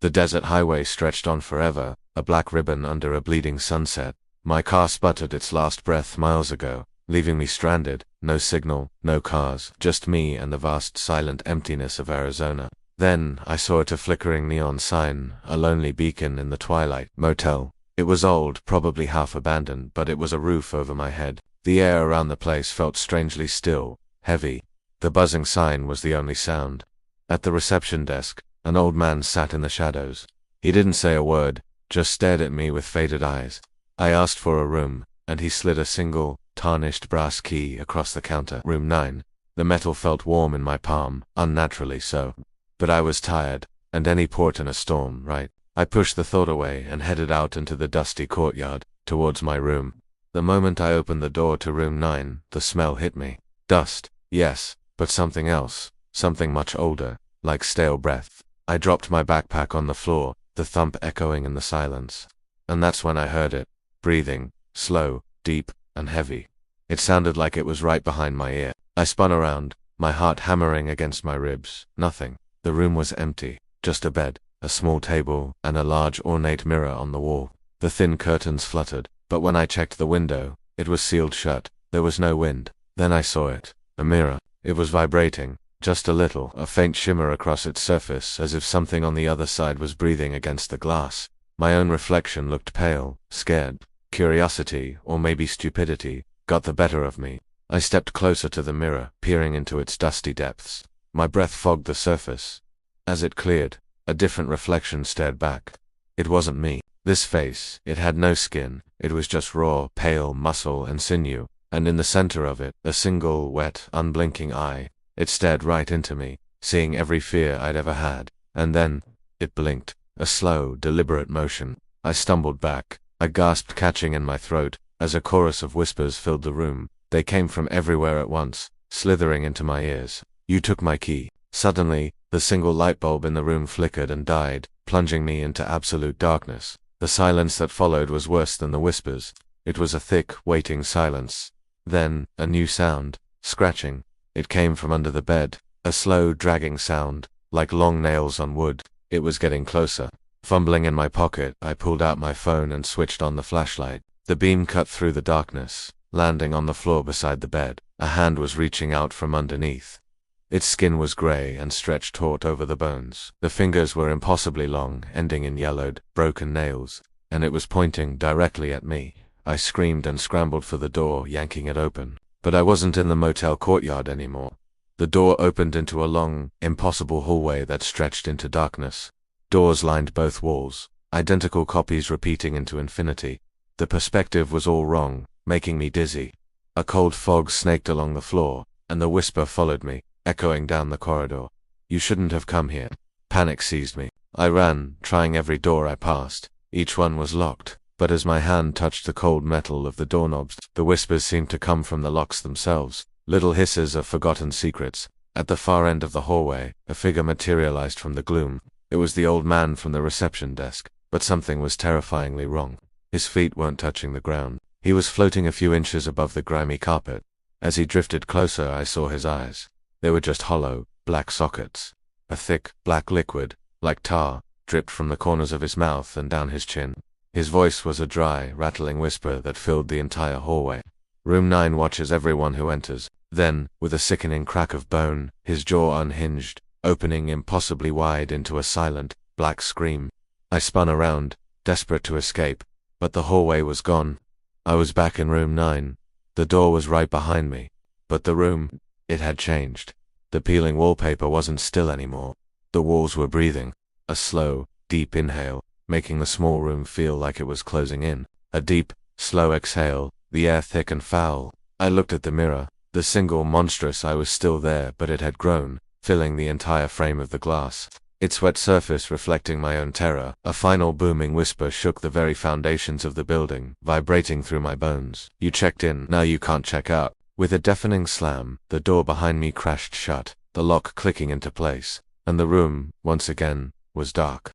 The desert highway stretched on forever, a black ribbon under a bleeding sunset. My car sputtered its last breath miles ago, leaving me stranded. No signal, no cars, just me and the vast silent emptiness of Arizona. Then I saw a flickering neon sign, a lonely beacon in the twilight. Motel. It was old, probably half abandoned, but it was a roof over my head. The air around the place felt strangely still, heavy. The buzzing sign was the only sound. At the reception desk, an old man sat in the shadows. He didn't say a word, just stared at me with faded eyes. I asked for a room, and he slid a single, tarnished brass key across the counter. Room 9. The metal felt warm in my palm, unnaturally so. But I was tired, and any port in a storm, right? I pushed the thought away and headed out into the dusty courtyard, towards my room. The moment I opened the door to room 9, the smell hit me. Dust, yes, but something else, something much older, like stale breath. I dropped my backpack on the floor, the thump echoing in the silence. And that's when I heard it, breathing, slow, deep, and heavy. It sounded like it was right behind my ear. I spun around, my heart hammering against my ribs. Nothing. The room was empty, just a bed, a small table, and a large ornate mirror on the wall. The thin curtains fluttered, but when I checked the window, it was sealed shut. There was no wind. Then I saw it. A mirror. It was vibrating, just a little, a faint shimmer across its surface, as if something on the other side was breathing against the glass. My own reflection looked pale, scared. Curiosity, or maybe stupidity, got the better of me. I stepped closer to the mirror, peering into its dusty depths. My breath fogged the surface. As it cleared, a different reflection stared back. It wasn't me. This face, it had no skin, it was just raw, pale muscle and sinew, and in the center of it, a single, wet, unblinking eye. It stared right into me, seeing every fear I'd ever had. And then, it blinked, a slow, deliberate motion. I stumbled back. I gasped, catching in my throat, as a chorus of whispers filled the room. They came from everywhere at once, slithering into my ears. You took my key. Suddenly, the single light bulb in the room flickered and died, plunging me into absolute darkness. The silence that followed was worse than the whispers. It was a thick, waiting silence. Then, a new sound. Scratching. It came from under the bed. A slow, dragging sound, like long nails on wood. It was getting closer. Fumbling in my pocket, I pulled out my phone and switched on the flashlight. The beam cut through the darkness, landing on the floor beside the bed. A hand was reaching out from underneath. Its skin was gray and stretched taut over the bones. The fingers were impossibly long, ending in yellowed, broken nails, and it was pointing directly at me. I screamed and scrambled for the door, yanking it open. But I wasn't in the motel courtyard anymore. The door opened into a long, impossible hallway that stretched into darkness. Doors lined both walls, identical copies repeating into infinity. The perspective was all wrong, making me dizzy. A cold fog snaked along the floor, and the whisper followed me, echoing down the corridor. You shouldn't have come here. Panic seized me. I ran, trying every door I passed. Each one was locked, but as my hand touched the cold metal of the doorknobs, the whispers seemed to come from the locks themselves, little hisses of forgotten secrets. At the far end of the hallway, a figure materialized from the gloom. It was the old man from the reception desk, but something was terrifyingly wrong. His feet weren't touching the ground. He was floating a few inches above the grimy carpet. As he drifted closer, I saw his eyes. They were just hollow, black sockets. A thick, black liquid, like tar, dripped from the corners of his mouth and down his chin. His voice was a dry, rattling whisper that filled the entire hallway. Room 9 watches everyone who enters. Then, with a sickening crack of bone, his jaw unhinged, opening impossibly wide into a silent, black scream. I spun around, desperate to escape, but the hallway was gone. I was back in room 9. The door was right behind me. But the room, it had changed. The peeling wallpaper wasn't still anymore. The walls were breathing. A slow, deep inhale, making the small room feel like it was closing in. A deep, slow exhale, the air thick and foul. I looked at the mirror. The single monstrous eye was still there, but it had grown, filling the entire frame of the glass. Its wet surface reflecting my own terror. A final booming whisper shook the very foundations of the building, vibrating through my bones. You checked in, now you can't check out. With a deafening slam, the door behind me crashed shut, the lock clicking into place, and the room, once again, was dark.